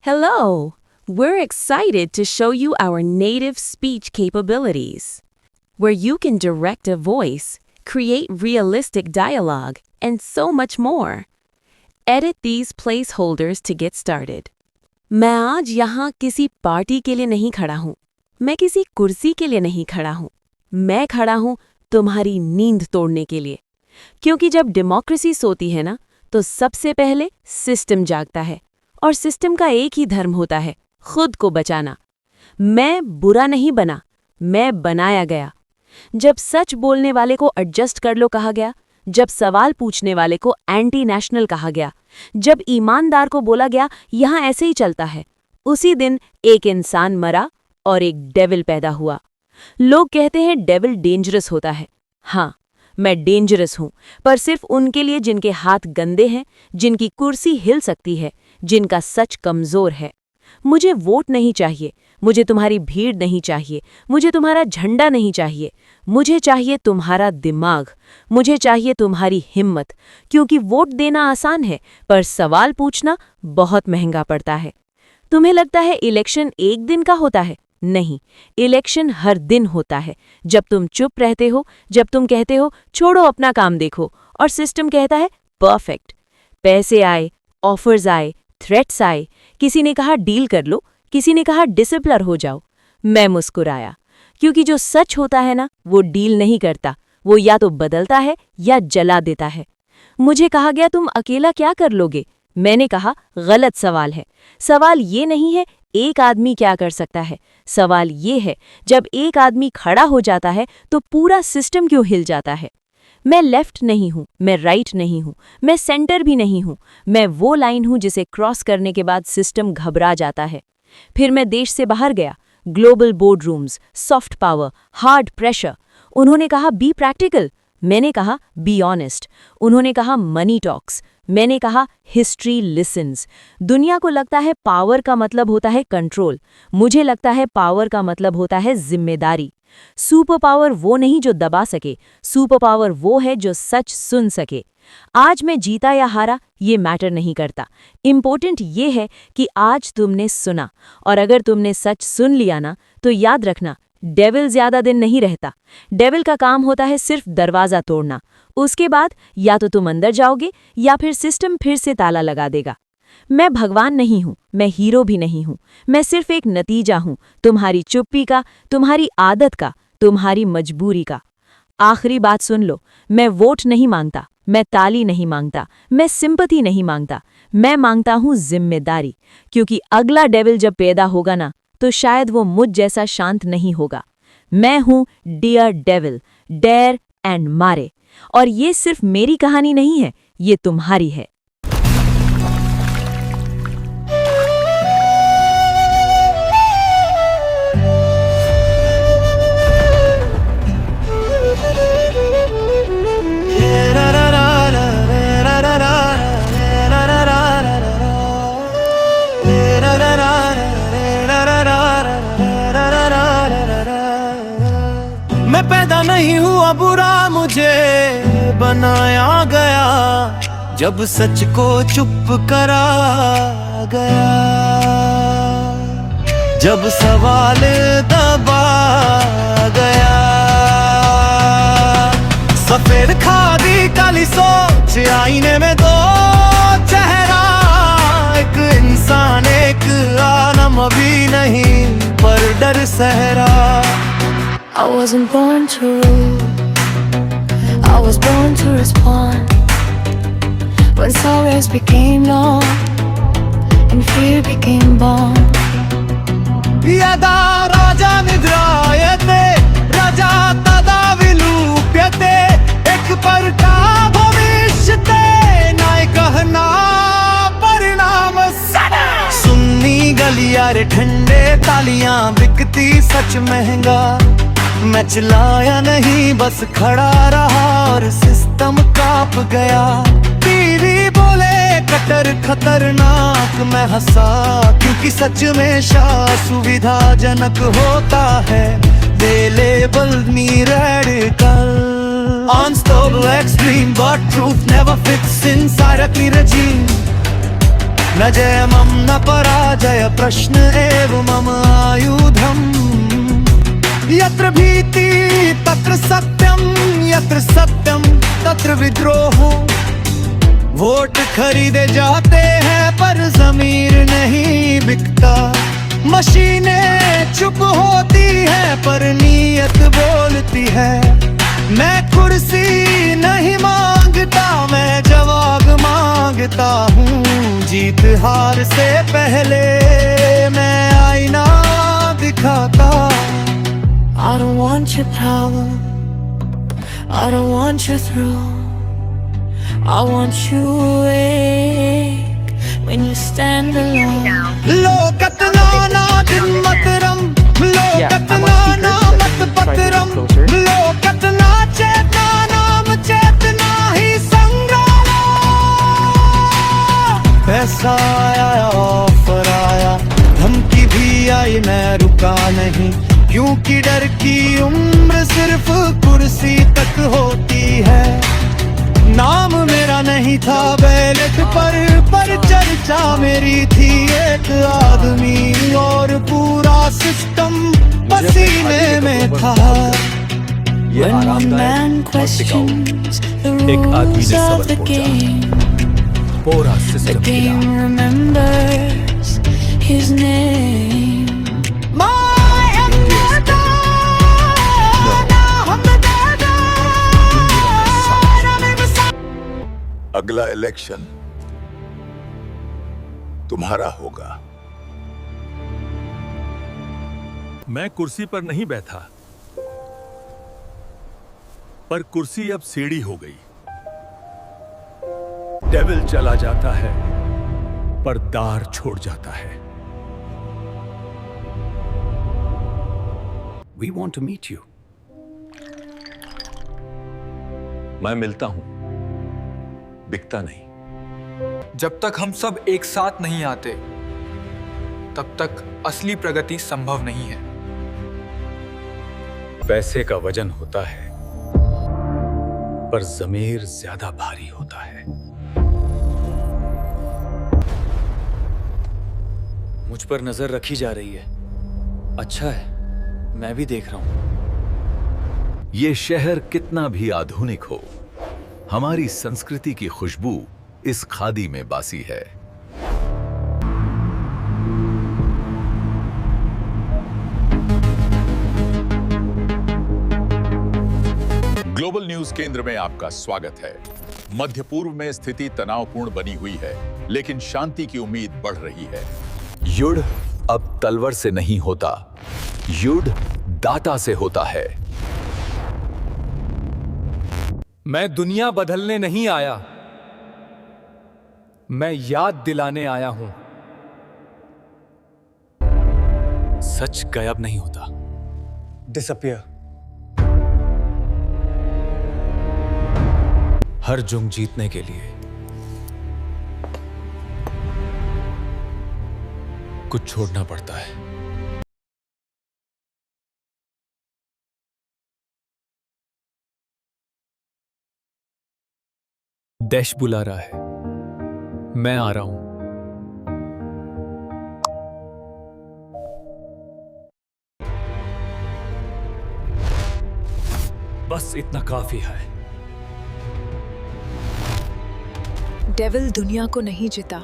Hello! We're excited to show you our native speech capabilities, where you can direct a voice, create realistic dialogue, and so much more. Edit these placeholders to get started. मैं आज यहाँ किसी party के लिए नहीं खड़ा हूँ। मैं किसी कुर्सी के लिए नहीं खड़ा हूँ। मैं खड़ा हूँ तुम्हारी नींद तोड़ने के लिए। क्योंकि जब डेमोक्रेसी सोती है ना, तो सबसे पहले सिस्टम जागता है। और सिस्टम का एक ही धर्म होता है, खुद को बचाना। मैं बुरा नहीं बना, मैं बनाया गया। जब सच बोलने वाले को एडजस्ट कर लो कहा गया, जब सवाल पूछने वाले को एंटी नेशनल कहा गया, जब ईमानदार को बोला गया यहाँ ऐसे ही चलता है, उसी दिन एक इंसान मरा और एक डेविल पैदा हुआ। लोग कहते हैं डेविल डेंजरस होता है। हाँ, मैं डेंजरस हूं, पर सिर्फ उनके लिए जिनके हाथ गंदे हैं, जिनकी कुर्सी हिल सकती है, जिनका सच कमजोर है। मुझे वोट नहीं चाहिए, मुझे तुम्हारी भीड़ नहीं चाहिए, मुझे तुम्हारा झंडा नहीं चाहिए, मुझे चाहिए तुम्हारा दिमाग, मुझे चाहिए तुम्हारी हिम्मत। क्योंकि वोट देना आसान है, पर सवाल पूछना बहुत महंगा पड़ता है। तुम्हें लगता है इलेक्शन एक दिन का होता है? नहीं, इलेक्शन हर दिन होता है। जब तुम चुप रहते हो, जब तुम कहते हो छोड़ो अपना काम देखो, और सिस्टम कहता है परफेक्ट। पैसे आए, ऑफर्स आए, थ्रेट्स आए, किसी ने कहा डील कर लो, किसी ने कहा डिसिप्लिन हो जाओ। मैं मुस्कुराया, क्योंकि जो सच होता है ना, वो डील नहीं करता, वो या तो बदलता है या जला देता है। मुझे कहा गया तुम अकेला क्या कर लोगे? मैंने कहा गलत सवाल है। सवाल ये नहीं है एक आदमी क्या कर सकता है, सवाल ये है जब एक आदमी खड़ा हो जाता है तो पूरा सिस्टम क्यों हिल जाता है। मैं लेफ्ट नहीं हूँ, मैं राइट नहीं हूँ, मैं सेंटर भी नहीं हूँ। मैं वो लाइन हूँ जिसे क्रॉस करने के बाद सिस्टम घबरा जाता है। फिर मैं देश से बाहर गया, global board rooms, soft power, hard pressure. उन्होंने कहा बी प्रैक्टिकल, मैंने कहा बी ऑनेस्ट। उन्होंने कहा मनी टॉक्स, मैंने कहा हिस्ट्री लिसन्स। दुनिया को लगता है पावर का मतलब होता है कंट्रोल, मुझे लगता है पावर का मतलब होता है जिम्मेदारी। सुपर पावर वो नहीं जो दबा सके, सुपर पावर वो है जो सच सुन सके। आज मैं जीता या हारा ये मैटर नहीं करता, इम्पोर्टेंट ये है कि आज तुमने सुना, और अगर तुमने सच सुन लिया ना, तो याद रखना डेविल ज्यादा दिन नहीं रहता। डेविल का काम होता है सिर्फ दरवाजा तोड़ना, उसके बाद या तो तुम अंदर जाओगे या फिर सिस्टम फिर से ताला लगा देगा। मैं भगवान नहीं हूँ, मैं हीरो भी नहीं हूँ, मैं सिर्फ एक नतीजा हूँ तुम्हारी चुप्पी का, तुम्हारी आदत का, तुम्हारी मजबूरी का। आखिरी बात सुन लो, मैं वोट नहीं मांगता, मैं ताली नहीं मांगता, मैं सिंपैथी नहीं मांगता, मैं मांगता हूँ जिम्मेदारी। क्योंकि अगला डेविल जब पैदा होगा ना, तो शायद वो मुझ जैसा शांत नहीं होगा। मैं हूँ डियर डेविल, डेयर एंड मारे। और ये सिर्फ मेरी कहानी नहीं है, ये तुम्हारी है। मैं पैदा नहीं हुआ बुरा, मुझे बनाया गया जब सच को चुप करा गया, जब सवाल दबा गया। सफेद खादी काली सोच, आईने में दो चेहरा, एक इंसान एक आलम अभी नहीं पर डर सहरा। I wasn't born to rule, I was born to respond. When sorrows became law and fear became born. यदा राजा निद्रायते राजा तदा विलुप्यते, एक परका भविष्यते नायकः न परिणाम सदा। सुन्नी गलियारे ठंडे तालियां बिकती सच महंगा। मैं चिल्लाया नहीं, बस खड़ा रहा और सिस्टम कांप गया। टीवी बोले कटर खतरनाक, मैं हंसा क्योंकि सच में शाह सुविधाजनक होता है। They labeled me radical, unstable, extreme, but truth never fits inside a clean regime. न जयमं न पराजय प्रश्न एव मम आयुधम् यत्र भीति तत्र सत्यम, यत्र सत्यम तत्र विद्रोह। वोट खरीदे जाते हैं पर जमीर नहीं बिकता। मशीनें चुप होती है पर नीयत बोलती है। मैं कुर्सी नहीं मांगता, मैं जवाब मांगता हूँ। जीत हार से पहले मैं आईना दिखाता। I don't want your power, I don't want your throne. I want you awake when you stand alone. लोकतना नादिन मतरम, लोकतना नामत पतरम, लोकतना चेतना नाम चेतना ही संग्राम। पैसा आया ऑफर आया, धमकी भी आई मैं रुका नहीं। क्योंकि डर की उम्र सिर्फ कुर्सी तक होती है। नाम मेरा नहीं था बैलेट पर चर्चा मेरी थी। एक आदमी और पूरा सिस्टम पसीने में था। When one man questions the rules of the game, the game remembers his name. अगला इलेक्शन तुम्हारा होगा। मैं कुर्सी पर नहीं बैठा, पर कुर्सी अब सीढ़ी हो गई। डेविल चला जाता है पर दार छोड़ जाता है। We want to meet you. मैं मिलता हूं, बिकता नहीं। जब तक हम सब एक साथ नहीं आते तब तक असली प्रगति संभव नहीं है। पैसे का वजन होता है पर ज़मीर ज्यादा भारी होता है। मुझ पर नजर रखी जा रही है। अच्छा है, मैं भी देख रहा हूं। ये शहर कितना भी आधुनिक हो, हमारी संस्कृति की खुशबू इस खादी में बासी है। ग्लोबल न्यूज केंद्र में आपका स्वागत है। मध्य पूर्व में स्थिति तनावपूर्ण बनी हुई है, लेकिन शांति की उम्मीद बढ़ रही है। युद्ध अब तलवार से नहीं होता, युद्ध दाता से होता है। मैं दुनिया बदलने नहीं आया, मैं याद दिलाने आया हूं। सच गायब नहीं होता, डिसअपियर। हर जंग जीतने के लिए कुछ छोड़ना पड़ता है। डैश बुला रहा है, मैं आ रहा हूं। बस इतना काफी है। डेविल दुनिया को नहीं जीता,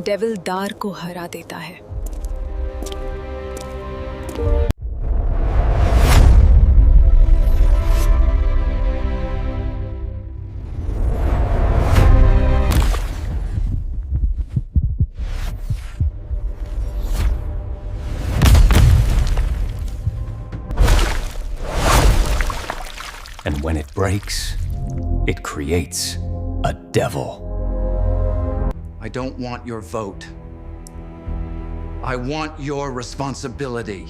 डेविल दार को हरा देता है। And when it breaks, it creates a devil. I don't want your vote. I want your responsibility.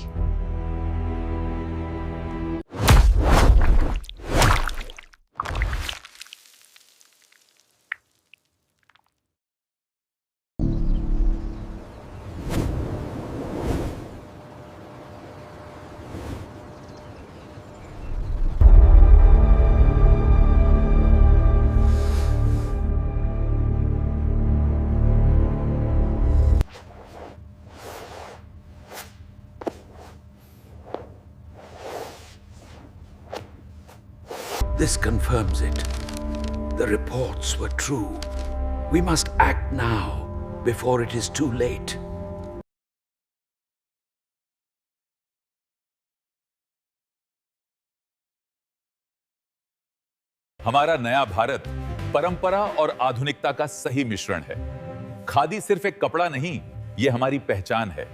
This confirms it. The reports were true. We must act now, before it is too late. हमारा नया भारत परंपरा और आधुनिकता का सही मिश्रण है। खादी सिर्फ एक कपड़ा नहीं, ये हमारी पहचान है।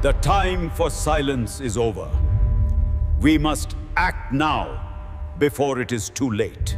The time for silence is over. We must act now before it is too late.